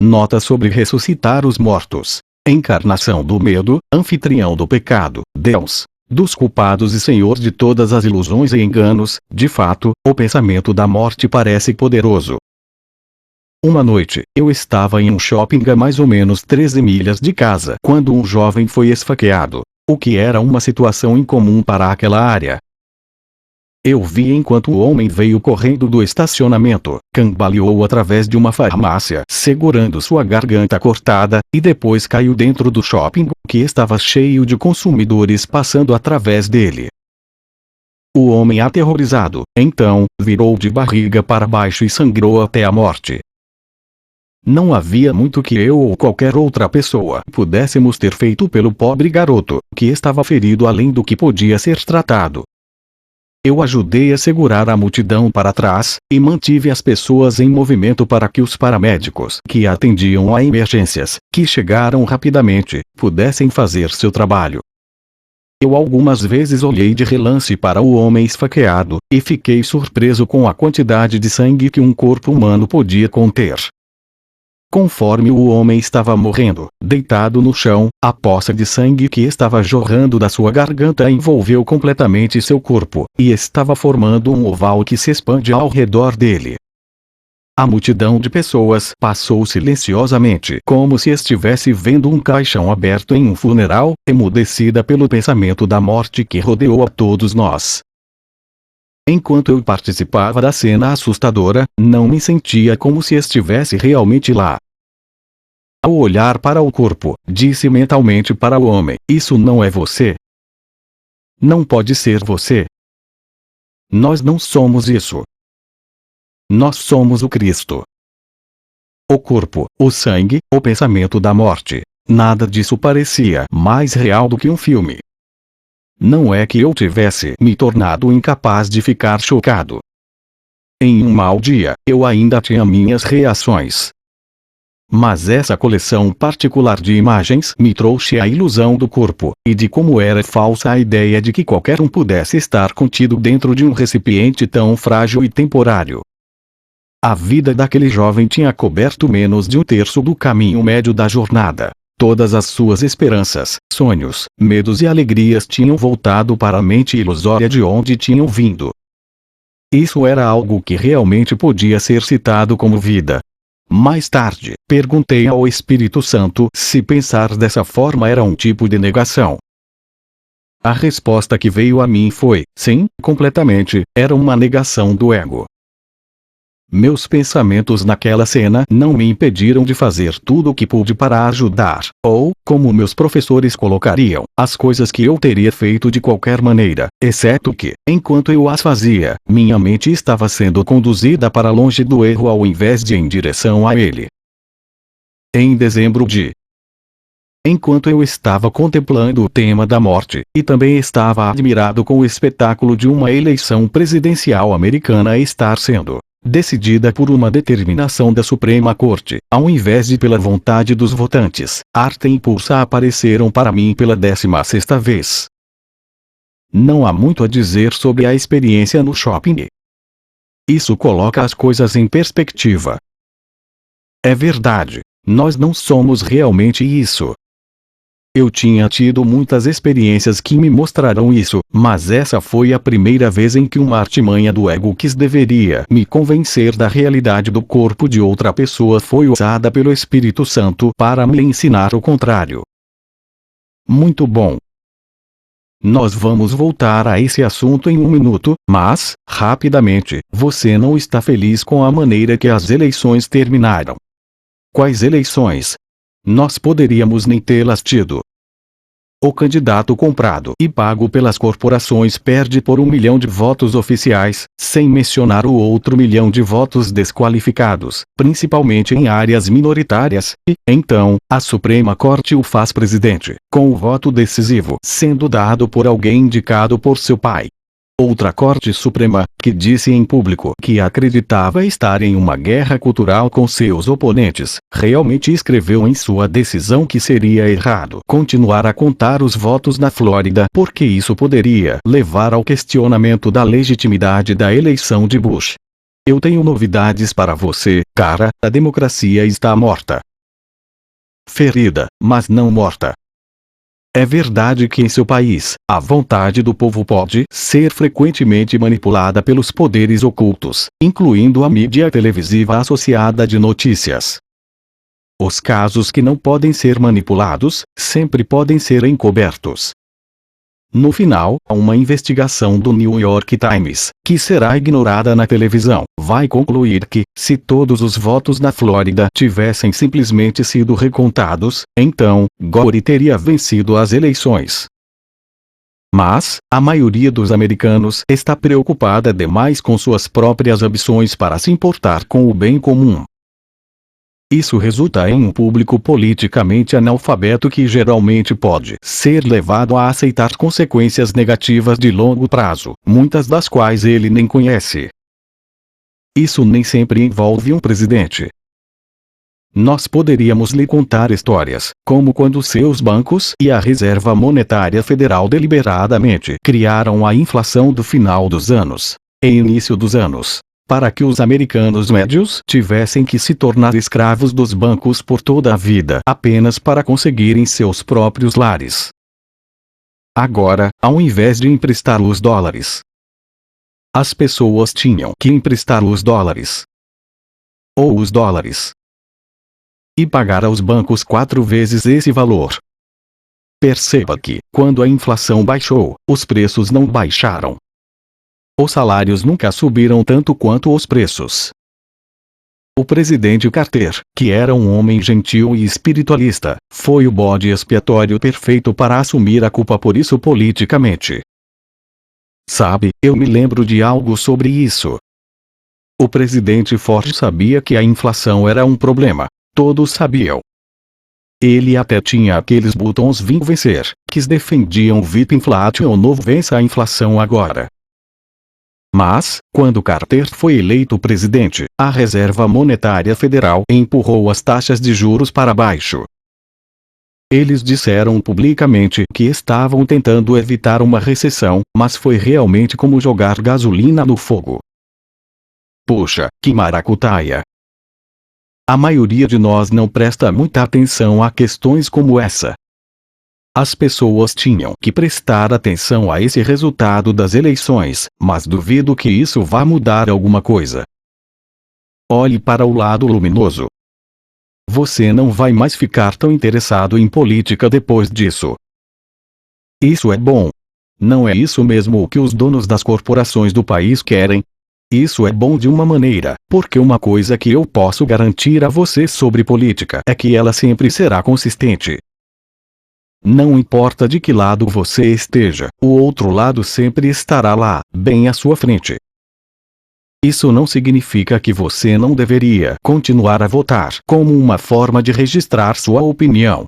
Nota sobre ressuscitar os mortos. Encarnação do medo, anfitrião do pecado, Deus dos culpados e senhor de todas as ilusões e enganos. De fato, o pensamento da morte parece poderoso. Uma noite, eu estava em um shopping a mais ou menos 13 milhas de casa quando um jovem foi esfaqueado, o que era uma situação incomum para aquela área. Eu vi enquanto o homem veio correndo do estacionamento, cambaleou através de uma farmácia segurando sua garganta cortada, e depois caiu dentro do shopping, que estava cheio de consumidores passando através dele. O homem aterrorizado, então, virou de barriga para baixo e sangrou até a morte. Não havia muito que eu ou qualquer outra pessoa pudéssemos ter feito pelo pobre garoto, que estava ferido além do que podia ser tratado. Eu ajudei a segurar a multidão para trás, e mantive as pessoas em movimento para que os paramédicos que atendiam a emergências, que chegaram rapidamente, pudessem fazer seu trabalho. Eu algumas vezes olhei de relance para o homem esfaqueado, e fiquei surpreso com a quantidade de sangue que um corpo humano podia conter. Conforme o homem estava morrendo, deitado no chão, a poça de sangue que estava jorrando da sua garganta envolveu completamente seu corpo, e estava formando um oval que se expande ao redor dele. A multidão de pessoas passou silenciosamente, como se estivesse vendo um caixão aberto em um funeral, emudecida pelo pensamento da morte que rodeou a todos nós. Enquanto eu participava da cena assustadora, não me sentia como se estivesse realmente lá. Ao olhar para o corpo, disse mentalmente para o homem: isso não é você. Não pode ser você. Nós não somos isso. Nós somos o Cristo. O corpo, o sangue, o pensamento da morte. Nada disso parecia mais real do que um filme. Não é que eu tivesse me tornado incapaz de ficar chocado. Em um mau dia, eu ainda tinha minhas reações. Mas essa coleção particular de imagens me trouxe a ilusão do corpo, e de como era falsa a ideia de que qualquer um pudesse estar contido dentro de um recipiente tão frágil e temporário. A vida daquele jovem tinha coberto menos de um terço do caminho médio da jornada. Todas as suas esperanças, sonhos, medos e alegrias tinham voltado para a mente ilusória de onde tinham vindo. Isso era algo que realmente podia ser citado como vida. Mais tarde, perguntei ao Espírito Santo se pensar dessa forma era um tipo de negação. A resposta que veio a mim foi: sim, completamente, era uma negação do ego. Meus pensamentos naquela cena não me impediram de fazer tudo o que pude para ajudar, ou, como meus professores colocariam, as coisas que eu teria feito de qualquer maneira, exceto que, enquanto eu as fazia, minha mente estava sendo conduzida para longe do erro ao invés de em direção a ele. Em dezembro de Enquanto eu estava contemplando o tema da morte, e também estava admirado com o espetáculo de uma eleição presidencial americana estar sendo decidida por uma determinação da Suprema Corte, ao invés de pela vontade dos votantes, Arte e Pulsa apareceram para mim pela 16ª vez. Não há muito a dizer sobre a experiência no shopping. Isso coloca as coisas em perspectiva. É verdade, nós não somos realmente isso. Eu tinha tido muitas experiências que me mostraram isso, mas essa foi a primeira vez em que uma artimanha do ego que deveria me convencer da realidade do corpo de outra pessoa foi usada pelo Espírito Santo para me ensinar o contrário. Muito bom. Nós vamos voltar a esse assunto em um minuto, mas, rapidamente, você não está feliz com a maneira que as eleições terminaram. Quais eleições? Nós poderíamos nem tê-las tido. O candidato comprado e pago pelas corporações perde por 1 milhão de votos oficiais, sem mencionar o outro 1 milhão de votos desqualificados, principalmente em áreas minoritárias, e, então, a Suprema Corte o faz presidente, com o voto decisivo sendo dado por alguém indicado por seu pai. Outra Corte Suprema, que disse em público que acreditava estar em uma guerra cultural com seus oponentes, realmente escreveu em sua decisão que seria errado continuar a contar os votos na Flórida porque isso poderia levar ao questionamento da legitimidade da eleição de Bush. Eu tenho novidades para você, cara, a democracia está morta. ferida, mas não morta. É verdade que em seu país, a vontade do povo pode ser frequentemente manipulada pelos poderes ocultos, incluindo a mídia televisiva associada de notícias. Os casos que não podem ser manipulados, sempre podem ser encobertos. No final, uma investigação do New York Times, que será ignorada na televisão, vai concluir que, se todos os votos na Flórida tivessem simplesmente sido recontados, então, Gore teria vencido as eleições. Mas, a maioria dos americanos está preocupada demais com suas próprias ambições para se importar com o bem comum. Isso resulta em um público politicamente analfabeto que geralmente pode ser levado a aceitar consequências negativas de longo prazo, muitas das quais ele nem conhece. Isso nem sempre envolve um presidente. Nós poderíamos lhe contar histórias, como quando seus bancos e a Reserva Monetária Federal deliberadamente criaram a inflação do final dos anos e início dos anos, para que os americanos médios tivessem que se tornar escravos dos bancos por toda a vida apenas para conseguirem seus próprios lares. Agora, ao invés de emprestar os dólares, as pessoas tinham que emprestar os dólares. Ou os dólares. E pagar aos bancos 4 vezes esse valor. Perceba que, quando a inflação baixou, os preços não baixaram. Os salários nunca subiram tanto quanto os preços. O presidente Carter, que era um homem gentil e espiritualista, foi o bode expiatório perfeito para assumir a culpa por isso politicamente. Sabe, eu me lembro de algo sobre isso. O presidente Ford sabia que a inflação era um problema. Todos sabiam. Ele até tinha aqueles botões Vim Vencer, que defendiam VIP Inflation ou novo vença a inflação agora. Mas, quando Carter foi eleito presidente, a Reserva Monetária Federal empurrou as taxas de juros para baixo. Eles disseram publicamente que estavam tentando evitar uma recessão, mas foi realmente como jogar gasolina no fogo. Puxa, que maracutaia! A maioria de nós não presta muita atenção a questões como essa. As pessoas tinham que prestar atenção a esse resultado das eleições, mas duvido que isso vá mudar alguma coisa. Olhe para o lado luminoso. Você não vai mais ficar tão interessado em política depois disso. Isso é bom. Não é isso mesmo o que os donos das corporações do país querem? Isso é bom de uma maneira, porque uma coisa que eu posso garantir a você sobre política é que ela sempre será consistente. Não importa de que lado você esteja, o outro lado sempre estará lá, bem à sua frente. Isso não significa que você não deveria continuar a votar como uma forma de registrar sua opinião.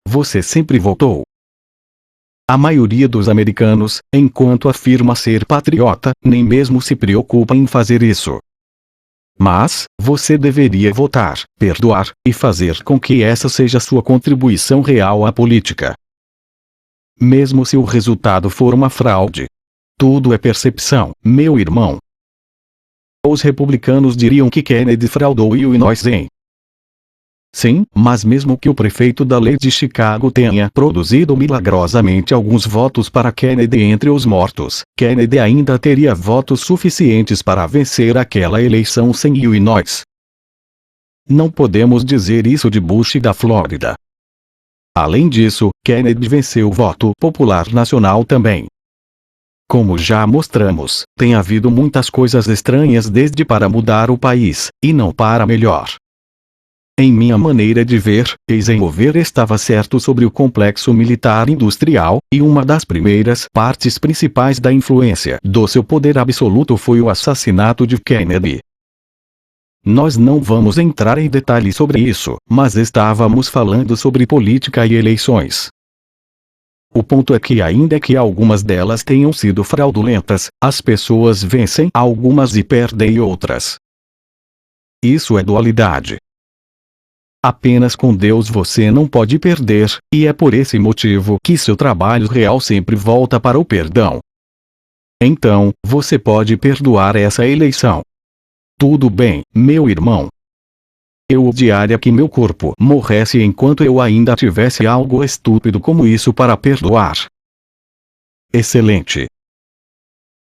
Você sempre votou. A maioria dos americanos, enquanto afirma ser patriota, nem mesmo se preocupa em fazer isso. Mas, você deveria votar, perdoar, e fazer com que essa seja sua contribuição real à política. Mesmo se o resultado for uma fraude. Tudo é percepção, meu irmão. Os republicanos diriam que Kennedy fraudou Illinois em. Sim, mas mesmo que o prefeito da lei de Chicago tenha produzido milagrosamente alguns votos para Kennedy entre os mortos, Kennedy ainda teria votos suficientes para vencer aquela eleição sem Illinois. Não podemos dizer isso de Bush da Flórida. Além disso, Kennedy venceu o voto popular nacional também. Como já mostramos, tem havido muitas coisas estranhas desde para mudar o país, e não para melhor. Em minha maneira de ver, Eisenhower estava certo sobre o complexo militar industrial, e uma das primeiras partes principais da influência do seu poder absoluto foi o assassinato de Kennedy. Nós não vamos entrar em detalhes sobre isso, mas estávamos falando sobre política e eleições. O ponto é que ainda que algumas delas tenham sido fraudulentas, as pessoas vencem algumas e perdem outras. Isso é dualidade. Apenas com Deus você não pode perder, e é por esse motivo que seu trabalho real sempre volta para o perdão. Então, você pode perdoar essa eleição. Tudo bem, meu irmão. Eu odiaria que meu corpo morresse enquanto eu ainda tivesse algo estúpido como isso para perdoar. Excelente.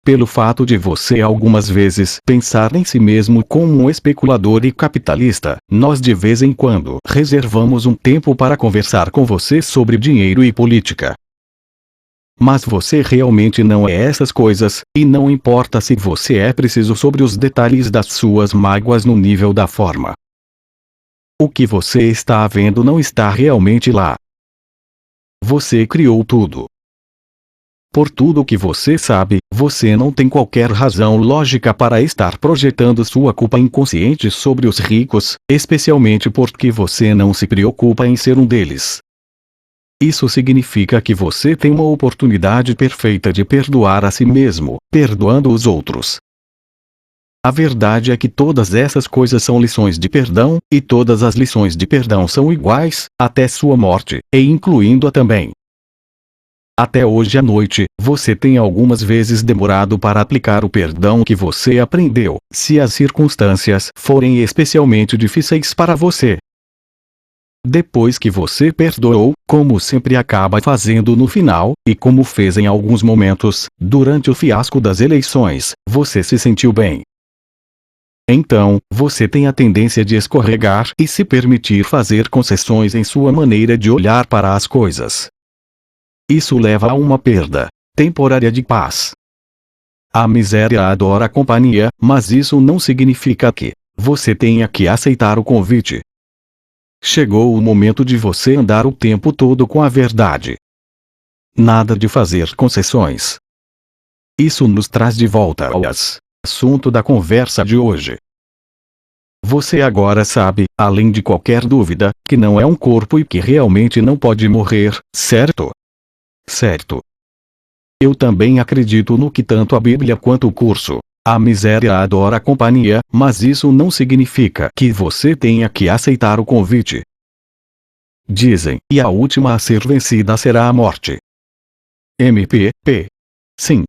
Pelo fato de você algumas vezes pensar em si mesmo como um especulador e capitalista, nós de vez em quando reservamos um tempo para conversar com você sobre dinheiro e política. Mas você realmente não é essas coisas, e não importa se você é preciso sobre os detalhes das suas mágoas no nível da forma. O que você está vendo não está realmente lá. Você criou tudo. Por tudo o que você sabe, você não tem qualquer razão lógica para estar projetando sua culpa inconsciente sobre os ricos, especialmente porque você não se preocupa em ser um deles. Isso significa que você tem uma oportunidade perfeita de perdoar a si mesmo, perdoando os outros. A verdade é que todas essas coisas são lições de perdão, e todas as lições de perdão são iguais, até sua morte, e incluindo-a também. Até hoje à noite, você tem algumas vezes demorado para aplicar o perdão que você aprendeu, se as circunstâncias forem especialmente difíceis para você. Depois que você perdoou, como sempre acaba fazendo no final, e como fez em alguns momentos, durante o fiasco das eleições, você se sentiu bem. Então, você tem a tendência de escorregar e se permitir fazer concessões em sua maneira de olhar para as coisas. Isso leva a uma perda temporária de paz. A miséria adora a companhia, mas isso não significa que você tenha que aceitar o convite. Chegou o momento de você andar o tempo todo com a verdade. Nada de fazer concessões. Isso nos traz de volta ao assunto da conversa de hoje. Você agora sabe, além de qualquer dúvida, que não é um corpo e que realmente não pode morrer, certo? Certo. Eu também acredito no que tanto a Bíblia quanto o curso. A miséria adora a companhia, mas isso não significa que você tenha que aceitar o convite. Dizem, e a última a ser vencida será a morte. MPP. Sim.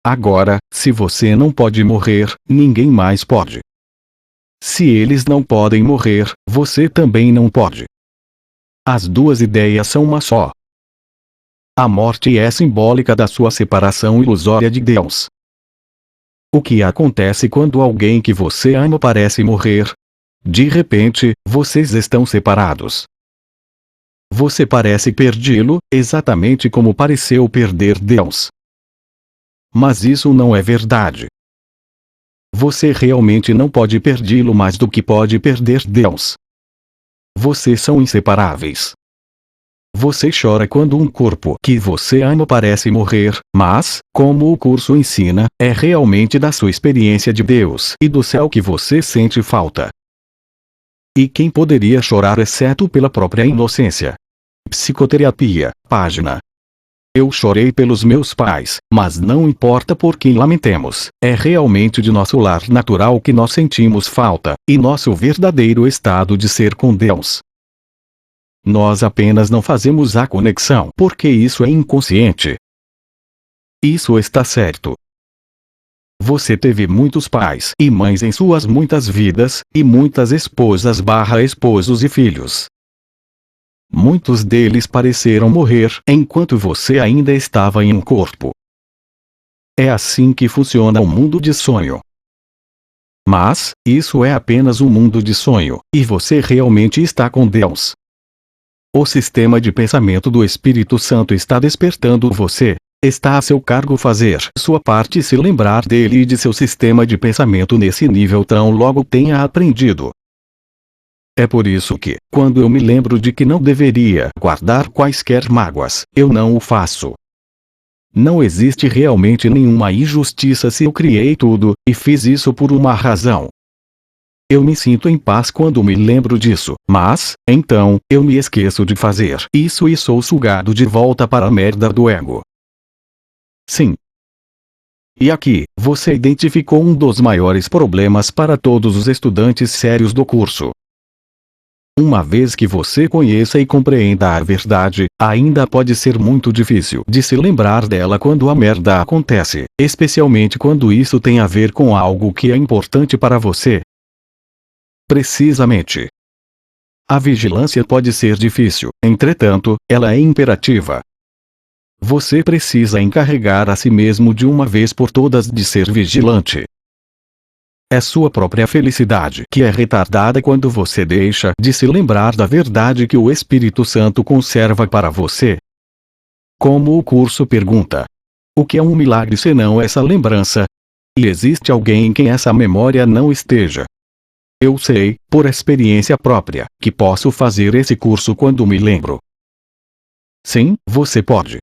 Agora, se você não pode morrer, ninguém mais pode. Se eles não podem morrer, você também não pode. As duas ideias são uma só. A morte é simbólica da sua separação ilusória de Deus. O que acontece quando alguém que você ama parece morrer? De repente, vocês estão separados. Você parece perdê-lo, exatamente como pareceu perder Deus. Mas isso não é verdade. Você realmente não pode perdê-lo mais do que pode perder Deus. Vocês são inseparáveis. Você chora quando um corpo que você ama parece morrer, mas, como o curso ensina, é realmente da sua experiência de Deus e do céu que você sente falta. E quem poderia chorar exceto pela própria inocência? Psicoterapia, página. Eu chorei pelos meus pais, mas não importa por quem lamentemos, é realmente de nosso lar natural que nós sentimos falta, e nosso verdadeiro estado de ser com Deus. Nós apenas não fazemos a conexão porque isso é inconsciente. Isso está certo. Você teve muitos pais e mães em suas muitas vidas, e muitas esposas/esposos e filhos. Muitos deles pareceram morrer enquanto você ainda estava em um corpo. É assim que funciona o mundo de sonho. Mas, isso é apenas um mundo de sonho, e você realmente está com Deus. O sistema de pensamento do Espírito Santo está despertando você. Está a seu cargo fazer sua parte e se lembrar dele e de seu sistema de pensamento nesse nível tão logo tenha aprendido. É por isso que, quando eu me lembro de que não deveria guardar quaisquer mágoas, eu não o faço. Não existe realmente nenhuma injustiça se eu criei tudo, e fiz isso por uma razão. Eu me sinto em paz quando me lembro disso, mas, então, eu me esqueço de fazer isso e sou sugado de volta para a merda do ego. Sim. E aqui, você identificou um dos maiores problemas para todos os estudantes sérios do curso. Uma vez que você conheça e compreenda a verdade, ainda pode ser muito difícil de se lembrar dela quando a merda acontece, especialmente quando isso tem a ver com algo que é importante para você. Precisamente. A vigilância pode ser difícil, entretanto, ela é imperativa. Você precisa encarregar a si mesmo de uma vez por todas de ser vigilante. É sua própria felicidade que é retardada quando você deixa de se lembrar da verdade que o Espírito Santo conserva para você. Como o curso pergunta: o que é um milagre senão essa lembrança? E existe alguém em quem essa memória não esteja? Eu sei, por experiência própria, que posso fazer esse curso quando me lembro. Sim, você pode.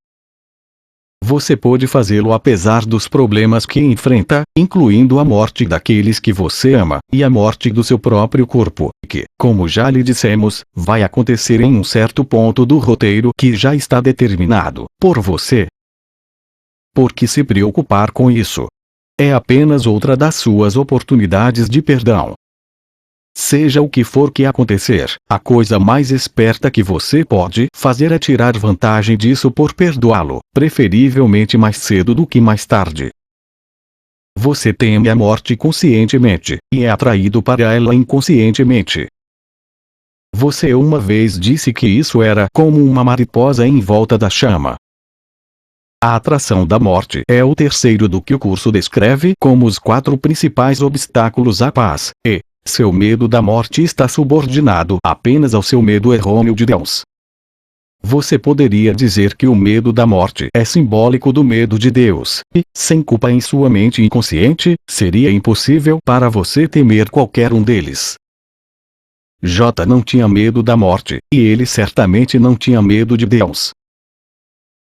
Você pode fazê-lo apesar dos problemas que enfrenta, incluindo a morte daqueles que você ama, e a morte do seu próprio corpo, que, como já lhe dissemos, vai acontecer em um certo ponto do roteiro que já está determinado por você. Por que se preocupar com isso? É apenas outra das suas oportunidades de perdão. Seja o que for que acontecer, a coisa mais esperta que você pode fazer é tirar vantagem disso por perdoá-lo, preferivelmente mais cedo do que mais tarde. Você teme a morte conscientemente, e é atraído para ela inconscientemente. Você uma vez disse que isso era como uma mariposa em volta da chama. A atração da morte é o terceiro do que o curso descreve como os 4 principais obstáculos à paz, e seu medo da morte está subordinado apenas ao seu medo errôneo de Deus. Você poderia dizer que o medo da morte é simbólico do medo de Deus, e, sem culpa em sua mente inconsciente, seria impossível para você temer qualquer um deles. J não tinha medo da morte, e ele certamente não tinha medo de Deus.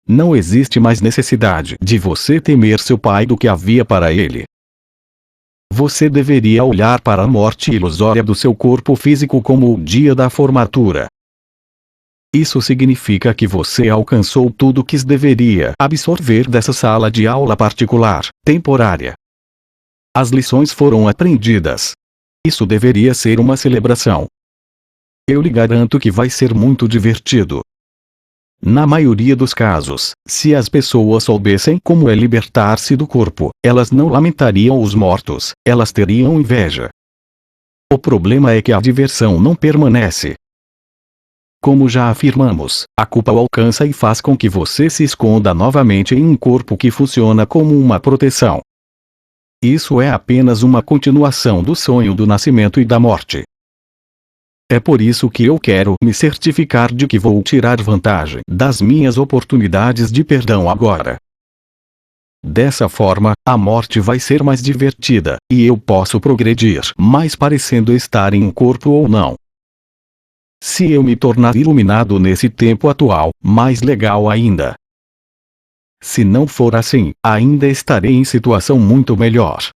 Não existe mais necessidade de você temer seu pai do que havia para ele. Você deveria olhar para a morte ilusória do seu corpo físico como o dia da formatura. Isso significa que você alcançou tudo que deveria absorver dessa sala de aula particular, temporária. As lições foram aprendidas. Isso deveria ser uma celebração. Eu lhe garanto que vai ser muito divertido. Na maioria dos casos, se as pessoas soubessem como é libertar-se do corpo, elas não lamentariam os mortos, elas teriam inveja. O problema é que a diversão não permanece. Como já afirmamos, a culpa o alcança e faz com que você se esconda novamente em um corpo que funciona como uma proteção. Isso é apenas uma continuação do sonho do nascimento e da morte. É por isso que eu quero me certificar de que vou tirar vantagem das minhas oportunidades de perdão agora. Dessa forma, a morte vai ser mais divertida, e eu posso progredir mais parecendo estar em um corpo ou não. Se eu me tornar iluminado nesse tempo atual, mais legal ainda. Se não for assim, ainda estarei em situação muito melhor.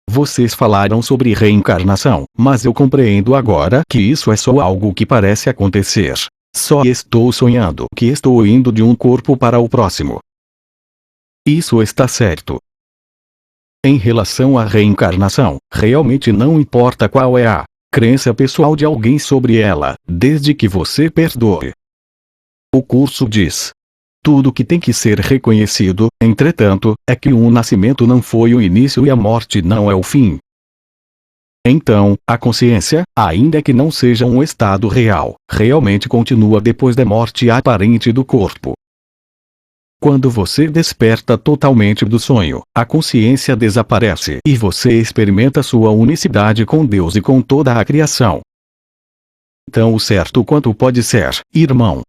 Vocês falaram sobre reencarnação, mas eu compreendo agora que isso é só algo que parece acontecer. Só estou sonhando que estou indo de um corpo para o próximo. Isso está certo. Em relação à reencarnação, realmente não importa qual é a crença pessoal de alguém sobre ela, desde que você perdoe. O curso diz: tudo que tem que ser reconhecido, entretanto, é que o nascimento não foi o início e a morte não é o fim. Então, a consciência, ainda que não seja um estado real, realmente continua depois da morte aparente do corpo. Quando você desperta totalmente do sonho, a consciência desaparece e você experimenta sua unicidade com Deus e com toda a criação. Então o certo quanto pode ser, irmão.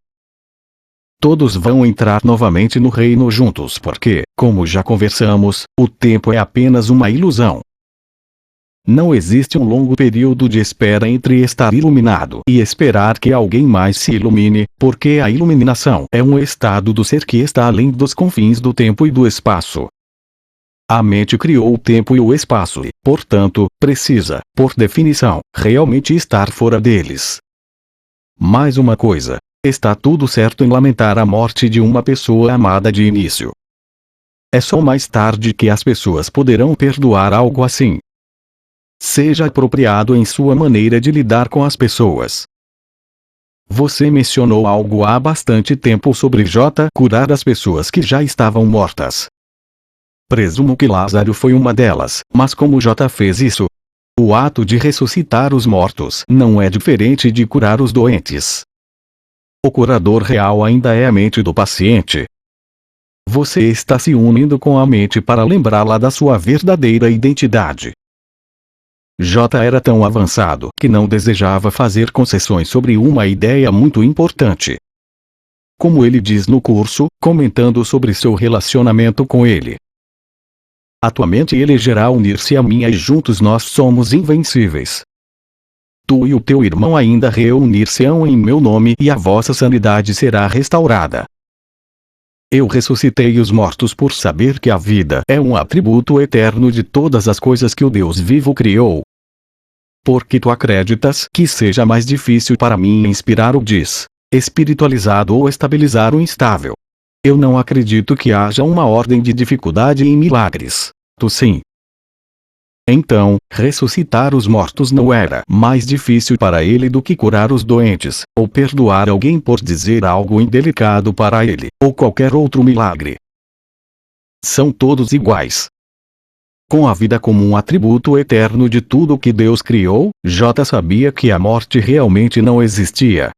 Todos vão entrar novamente no reino juntos porque, como já conversamos, o tempo é apenas uma ilusão. Não existe um longo período de espera entre estar iluminado e esperar que alguém mais se ilumine, porque a iluminação é um estado do ser que está além dos confins do tempo e do espaço. A mente criou o tempo e o espaço e, portanto, precisa, por definição, realmente estar fora deles. Mais uma coisa. Está tudo certo em lamentar a morte de uma pessoa amada de início. É só mais tarde que as pessoas poderão perdoar algo assim. Seja apropriado em sua maneira de lidar com as pessoas. Você mencionou algo há bastante tempo sobre J curar as pessoas que já estavam mortas. Presumo que Lázaro foi uma delas, mas como J fez isso? O ato de ressuscitar os mortos não é diferente de curar os doentes. O curador real ainda é a mente do paciente. Você está se unindo com a mente para lembrá-la da sua verdadeira identidade. J era tão avançado que não desejava fazer concessões sobre uma ideia muito importante. Como ele diz no curso, comentando sobre seu relacionamento com ele. Atualmente ele elegerá unir-se a mim e juntos nós somos invencíveis. Tu e o teu irmão ainda reunir-se-ão em meu nome e a vossa sanidade será restaurada. Eu ressuscitei os mortos por saber que a vida é um atributo eterno de todas as coisas que o Deus vivo criou. Porque tu acreditas que seja mais difícil para mim inspirar o espiritualizado ou estabilizar o instável. Eu não acredito que haja uma ordem de dificuldade em milagres. Tu sim. Então, ressuscitar os mortos não era mais difícil para ele do que curar os doentes, ou perdoar alguém por dizer algo indelicado para ele, ou qualquer outro milagre. São todos iguais. Com a vida como um atributo eterno de tudo que Deus criou, J sabia que a morte realmente não existia.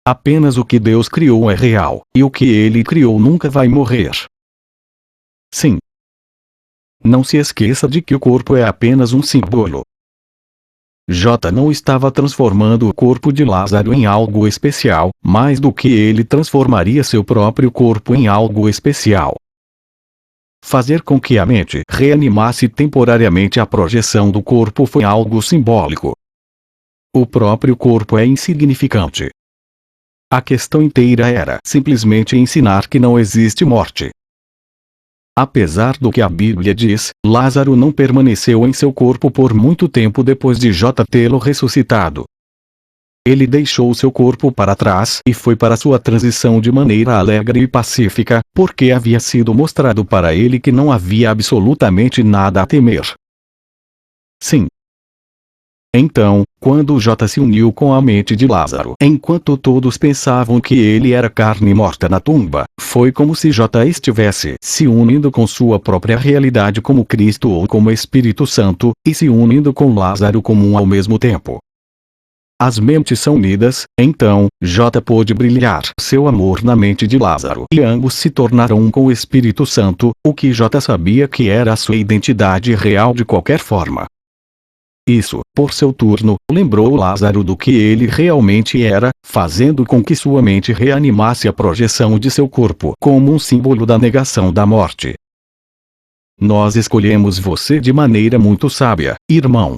Apenas o que Deus criou é real, e o que ele criou nunca vai morrer. Sim. Não se esqueça de que o corpo é apenas um símbolo. J não estava transformando o corpo de Lázaro em algo especial, mais do que ele transformaria seu próprio corpo em algo especial. Fazer com que a mente reanimasse temporariamente a projeção do corpo foi algo simbólico. O próprio corpo é insignificante. A questão inteira era simplesmente ensinar que não existe morte. Apesar do que a Bíblia diz, Lázaro não permaneceu em seu corpo por muito tempo depois de J tê-lo ressuscitado. Ele deixou seu corpo para trás e foi para sua transição de maneira alegre e pacífica, porque havia sido mostrado para ele que não havia absolutamente nada a temer. Sim. Então, quando J se uniu com a mente de Lázaro, enquanto todos pensavam que ele era carne morta na tumba, foi como se J estivesse se unindo com sua própria realidade como Cristo ou como Espírito Santo, e se unindo com Lázaro como um ao mesmo tempo. As mentes são unidas, então, J pôde brilhar seu amor na mente de Lázaro e ambos se tornaram um com o Espírito Santo, o que J sabia que era a sua identidade real de qualquer forma. Isso, por seu turno, lembrou Lázaro do que ele realmente era, fazendo com que sua mente reanimasse a projeção de seu corpo como um símbolo da negação da morte. Nós escolhemos você de maneira muito sábia, irmão.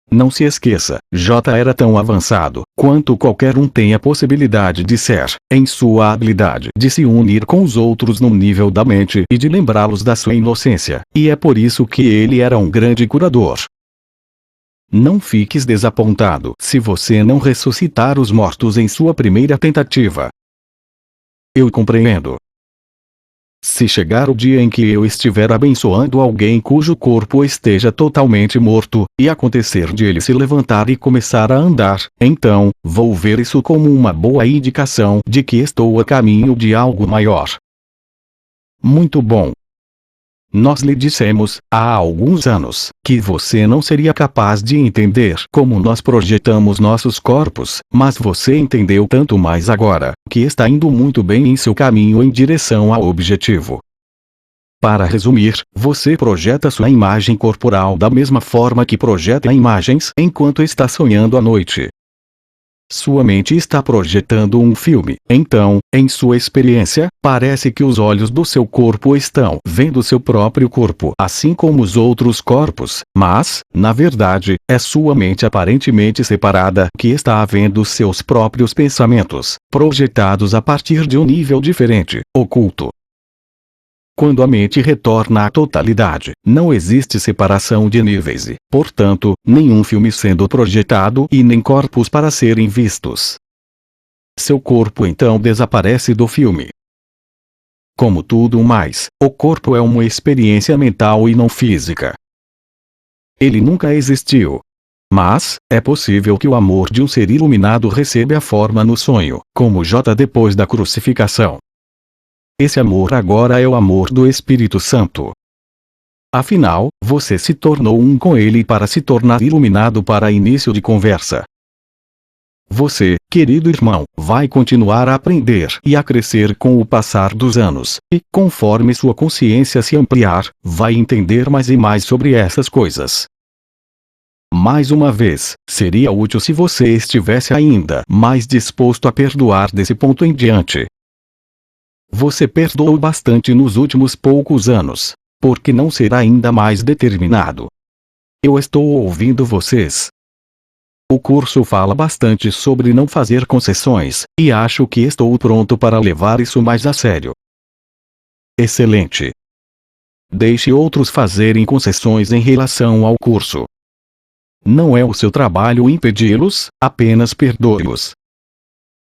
Não se esqueça, J era tão avançado quanto qualquer um tem a possibilidade de ser, em sua habilidade de se unir com os outros no nível da mente e de lembrá-los da sua inocência, e é por isso que ele era um grande curador. Não fiques desapontado se você não ressuscitar os mortos em sua primeira tentativa. Eu compreendo. Se chegar o dia em que eu estiver abençoando alguém cujo corpo esteja totalmente morto, e acontecer de ele se levantar e começar a andar, então, vou ver isso como uma boa indicação de que estou a caminho de algo maior. Muito bom. Nós lhe dissemos, há alguns anos, que você não seria capaz de entender como nós projetamos nossos corpos, mas você entendeu tanto mais agora, que está indo muito bem em seu caminho em direção ao objetivo. Para resumir, você projeta sua imagem corporal da mesma forma que projeta imagens enquanto está sonhando à noite. Sua mente está projetando um filme, então, em sua experiência, parece que os olhos do seu corpo estão vendo seu próprio corpo assim como os outros corpos, mas, na verdade, é sua mente aparentemente separada que está vendo seus próprios pensamentos, projetados a partir de um nível diferente, oculto. Quando a mente retorna à totalidade, não existe separação de níveis e, portanto, nenhum filme sendo projetado e nem corpos para serem vistos. Seu corpo então desaparece do filme. Como tudo mais, o corpo é uma experiência mental e não física. Ele nunca existiu. Mas, é possível que o amor de um ser iluminado receba a forma no sonho, como J depois da crucificação. Esse amor agora é o amor do Espírito Santo. Afinal, você se tornou um com ele para se tornar iluminado para início de conversa. Você, querido irmão, vai continuar a aprender e a crescer com o passar dos anos, e, conforme sua consciência se ampliar, vai entender mais e mais sobre essas coisas. Mais uma vez, seria útil se você estivesse ainda mais disposto a perdoar desse ponto em diante. Você perdoou bastante nos últimos poucos anos. Porque não será ainda mais determinado. Eu estou ouvindo vocês. O curso fala bastante sobre não fazer concessões, e acho que estou pronto para levar isso mais a sério. Excelente. Deixe outros fazerem concessões em relação ao curso. Não é o seu trabalho impedi-los, apenas perdoe-os.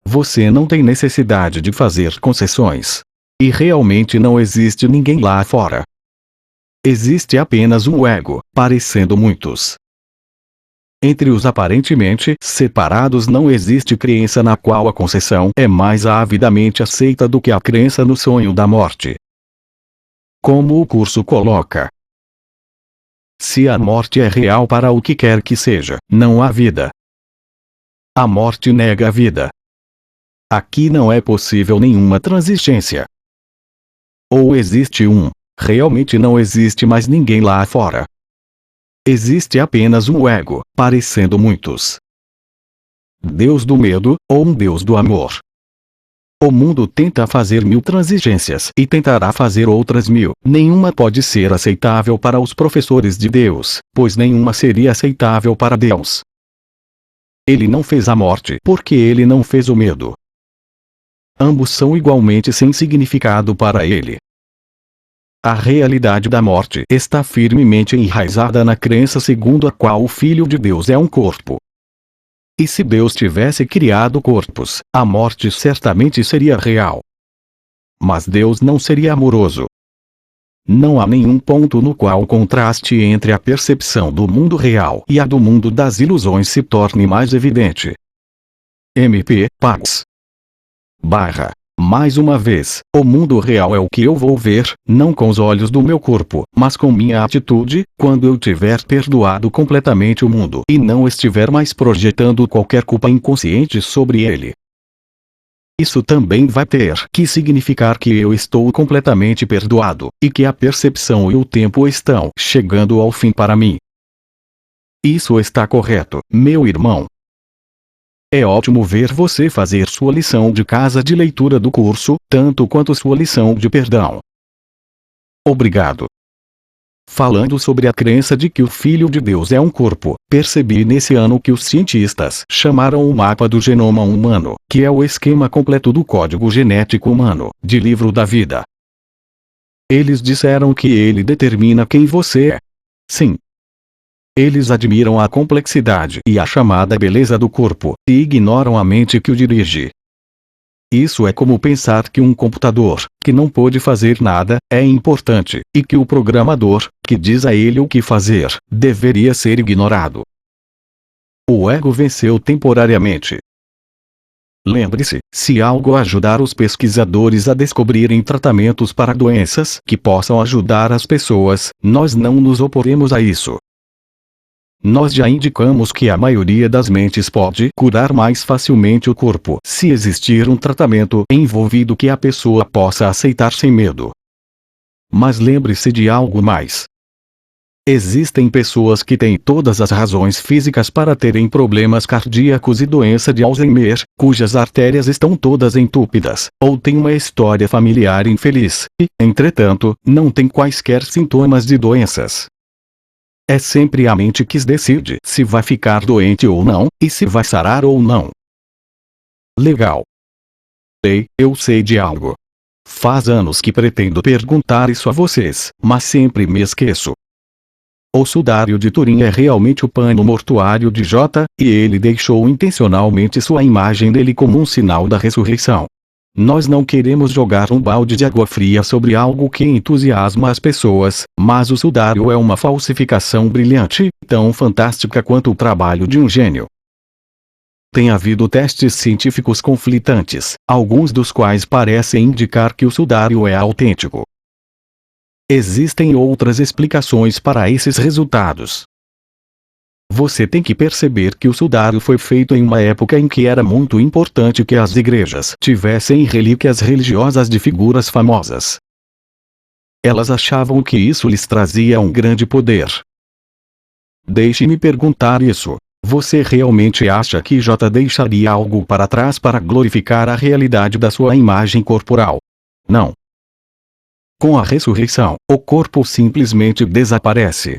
Você não tem necessidade de fazer concessões. E realmente não existe ninguém lá fora. Existe apenas um ego, parecendo muitos. Entre os aparentemente separados não existe crença na qual a concessão é mais avidamente aceita do que a crença no sonho da morte. Como o curso coloca: se a morte é real para o que quer que seja, não há vida. A morte nega a vida. Aqui não é possível nenhuma transigência. Ou existe realmente não existe mais ninguém lá fora. Existe apenas um ego, parecendo muitos. Deus do medo, ou um Deus do amor. O mundo tenta fazer 1000 transigências e tentará fazer outras 1000. Nenhuma pode ser aceitável para os professores de Deus, pois nenhuma seria aceitável para Deus. Ele não fez a morte porque ele não fez o medo. Ambos são igualmente sem significado para ele. A realidade da morte está firmemente enraizada na crença segundo a qual o Filho de Deus é um corpo. E se Deus tivesse criado corpos, a morte certamente seria real. Mas Deus não seria amoroso. Não há nenhum ponto no qual o contraste entre a percepção do mundo real e a do mundo das ilusões se torne mais evidente. MP, Pax. Mais uma vez, o mundo real é o que eu vou ver, não com os olhos do meu corpo, mas com minha atitude, quando eu tiver perdoado completamente o mundo e não estiver mais projetando qualquer culpa inconsciente sobre ele. Isso também vai ter que significar que eu estou completamente perdoado, e que a percepção e o tempo estão chegando ao fim para mim. Isso está correto, meu irmão. É ótimo ver você fazer sua lição de casa de leitura do curso, tanto quanto sua lição de perdão. Obrigado. Falando sobre a crença de que o Filho de Deus é um corpo, percebi nesse ano que os cientistas chamaram o mapa do genoma humano, que é o esquema completo do código genético humano, de livro da vida. Eles disseram que ele determina quem você é. Sim. Eles admiram a complexidade e a chamada beleza do corpo, e ignoram a mente que o dirige. Isso é como pensar que um computador, que não pôde fazer nada, é importante, e que o programador, que diz a ele o que fazer, deveria ser ignorado. O ego venceu temporariamente. Lembre-se, se algo ajudar os pesquisadores a descobrirem tratamentos para doenças que possam ajudar as pessoas, nós não nos oporemos a isso. Nós já indicamos que a maioria das mentes pode curar mais facilmente o corpo se existir um tratamento envolvido que a pessoa possa aceitar sem medo. Mas lembre-se de algo mais. Existem pessoas que têm todas as razões físicas para terem problemas cardíacos e doença de Alzheimer, cujas artérias estão todas entúpidas, ou têm uma história familiar infeliz, e, entretanto, não têm quaisquer sintomas de doenças. É sempre a mente que decide se vai ficar doente ou não, e se vai sarar ou não. Legal. Ei, eu sei de algo. Faz anos que pretendo perguntar isso a vocês, mas sempre me esqueço. O sudário de Turim é realmente o pano mortuário de J, e ele deixou intencionalmente sua imagem dele como um sinal da ressurreição. Nós não queremos jogar um balde de água fria sobre algo que entusiasma as pessoas, mas o sudário é uma falsificação brilhante, tão fantástica quanto o trabalho de um gênio. Tem havido testes científicos conflitantes, alguns dos quais parecem indicar que o sudário é autêntico. Existem outras explicações para esses resultados. Você tem que perceber que o sudário foi feito em uma época em que era muito importante que as igrejas tivessem relíquias religiosas de figuras famosas. Elas achavam que isso lhes trazia um grande poder. Deixe-me perguntar isso. Você realmente acha que J deixaria algo para trás para glorificar a realidade da sua imagem corporal? Não. Com a ressurreição, o corpo simplesmente desaparece.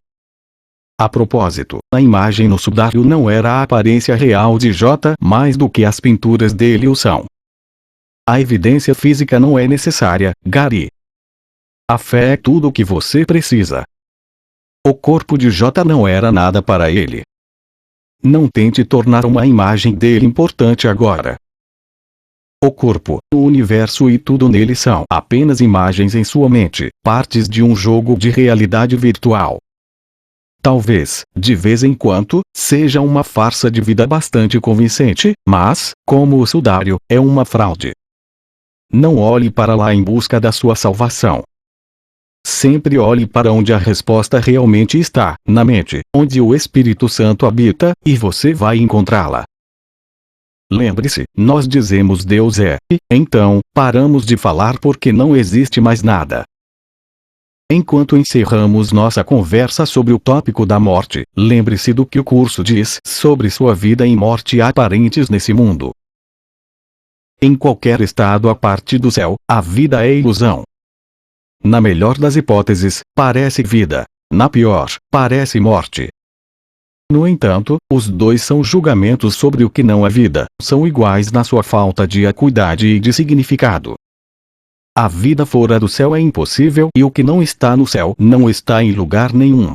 A propósito, a imagem no sudário não era a aparência real de J mais do que as pinturas dele o são. A evidência física não é necessária, Gary. A fé é tudo o que você precisa. O corpo de J não era nada para ele. Não tente tornar uma imagem dele importante agora. O corpo, o universo e tudo nele são apenas imagens em sua mente, partes de um jogo de realidade virtual. Talvez, de vez em quando, seja uma farsa de vida bastante convincente, mas, como o sudário, é uma fraude. Não olhe para lá em busca da sua salvação. Sempre olhe para onde a resposta realmente está, na mente, onde o Espírito Santo habita, e você vai encontrá-la. Lembre-se, nós dizemos Deus é, e, então, paramos de falar porque não existe mais nada. Enquanto encerramos nossa conversa sobre o tópico da morte, lembre-se do que o curso diz sobre sua vida e morte aparentes nesse mundo. Em qualquer estado a parte do céu, a vida é ilusão. Na melhor das hipóteses, parece vida. Na pior, parece morte. No entanto, os dois são julgamentos sobre o que não é vida, são iguais na sua falta de acuidade e de significado. A vida fora do céu é impossível e o que não está no céu não está em lugar nenhum.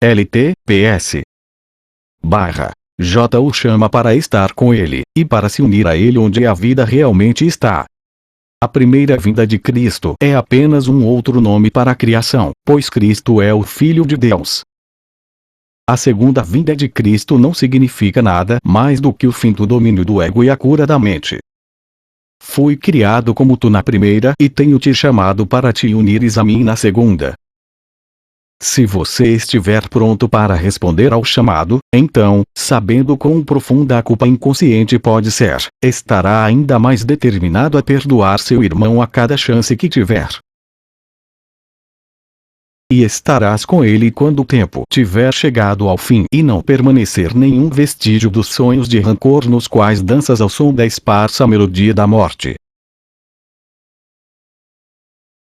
LT-PS J o chama para estar com ele, e para se unir a ele onde a vida realmente está. A primeira vinda de Cristo é apenas um outro nome para a criação, pois Cristo é o Filho de Deus. A segunda vinda de Cristo não significa nada mais do que o fim do domínio do ego e a cura da mente. Fui criado como tu na primeira e tenho te chamado para te unires a mim na segunda. Se você estiver pronto para responder ao chamado, então, sabendo quão profunda a culpa inconsciente pode ser, estará ainda mais determinado a perdoar seu irmão a cada chance que tiver. E estarás com ele quando o tempo tiver chegado ao fim e não permanecer nenhum vestígio dos sonhos de rancor nos quais danças ao som da esparsa melodia da morte.